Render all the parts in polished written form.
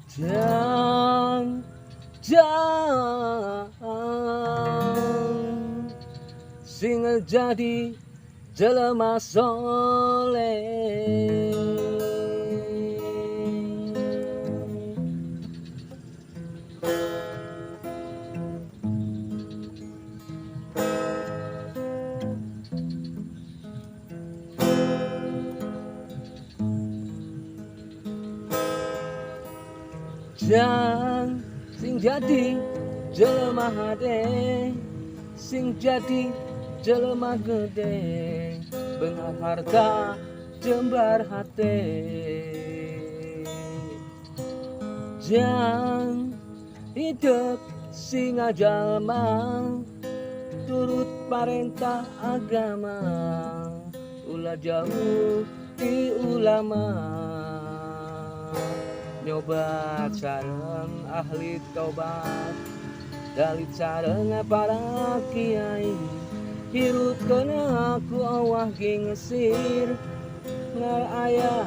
Jang, jang, sing jadi jelema soleh. Jang, sing jadi jelema hade, sing jadi jelema gede, beungar harta jembar hate. Jang hidup sing ajalma, turut parentah agama, ulah jauh di ulama, nyobat sareng ahli tobat, dalit sareng para kiai, hirutkeun aku awah gingesir, ngar aya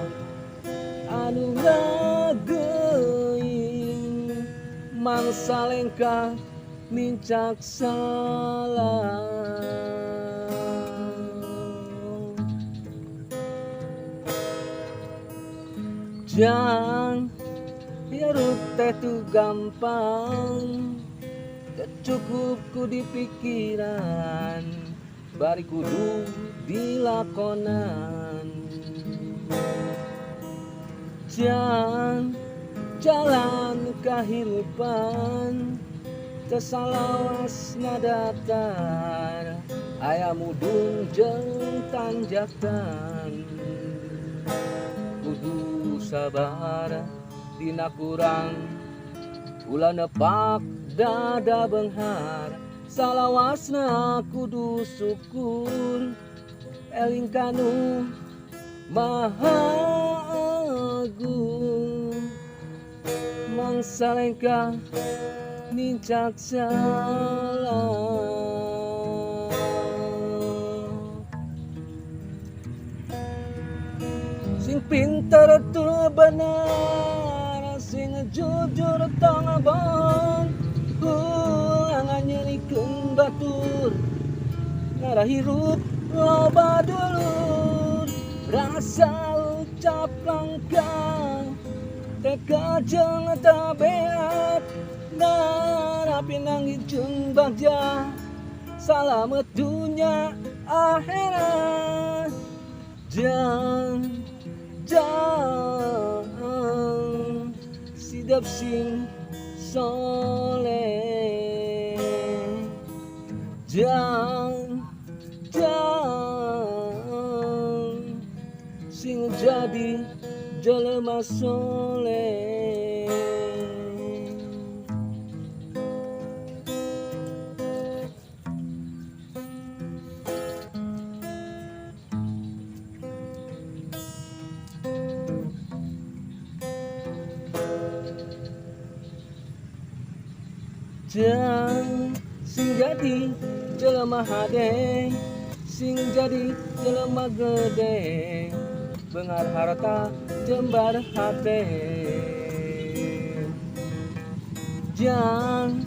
anu ngageuing, mangsa lengkah mincak salah. Jang hirup teh tu gampang, teu cukup ku di pikiran, bari kudu dilakonan. Jang jalan kahirupan, teu salawasna datar, aya mudun jeung tanjakan. Kudu sabar dina kurang, ulah nepak dada beunghar, salawasna kudu syukur, eling kanu maha agung, mangsa lengkah mincak salah. Sing pinter tur bener, sing jujur tong bohong, ulah nganyelikeun batur, ngara hirup loba dulur, rasa ucap langka, teka jeung tabeat, ngarapi nangis jeung bagja, salamet dunya akhirat. Jang, jang, sidap sing soleh. Jang, jang, sing jadi jelema soleh. Jang sing jadi jelema hade, sing jadi jelema gede, beungar harta jembar hate. Jang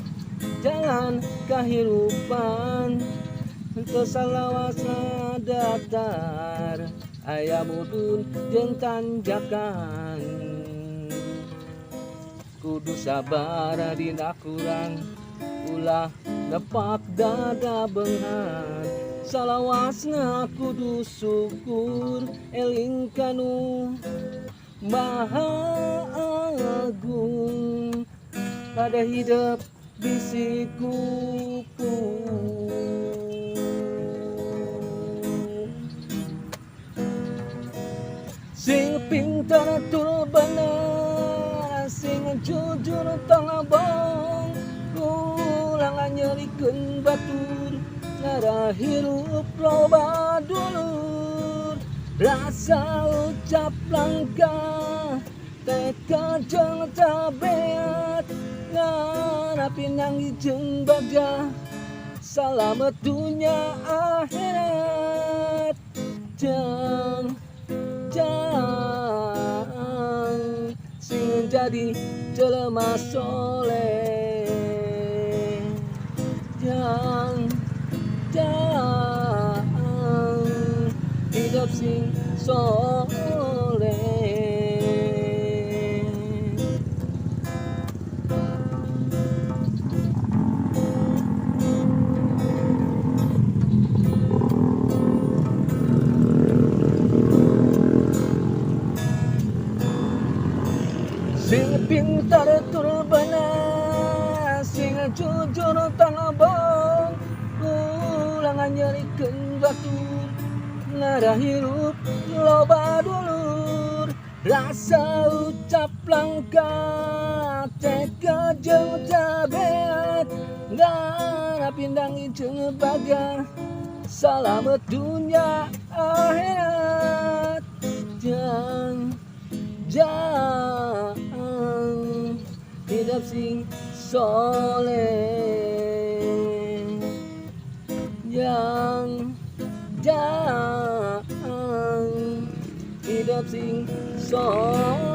jalan kahirupan, teu salawasna datar, aya mudun jeung tanjakan. Kudu sabar dina kurang, ulah nepak dada beunghar, salawasna kudu syukur, eling kanu maha agung, pada hidup bisi kupu. Sing pinter tur bener, sing jujur tong bohong, ulah nganyelikeun batur, ngara hirup loba dulur, rasa ucap langka, teka jeung tabeat, ngarapi nangis jeung bagja, salamet dunya akhirat. Jang, jang, sing jadi jelema soleh. Jang hidup sing soleh. Sing pintar tur bener, sing jujur tanabang, ulangan nyerikeun batur, nara hirup loba dulur, rasa ucap langka, teka jeung tabeat, ngana pindangi jeung baga, salamet dunya akhirat. Jang hidup sing soleh. Jang hidup sing soleh.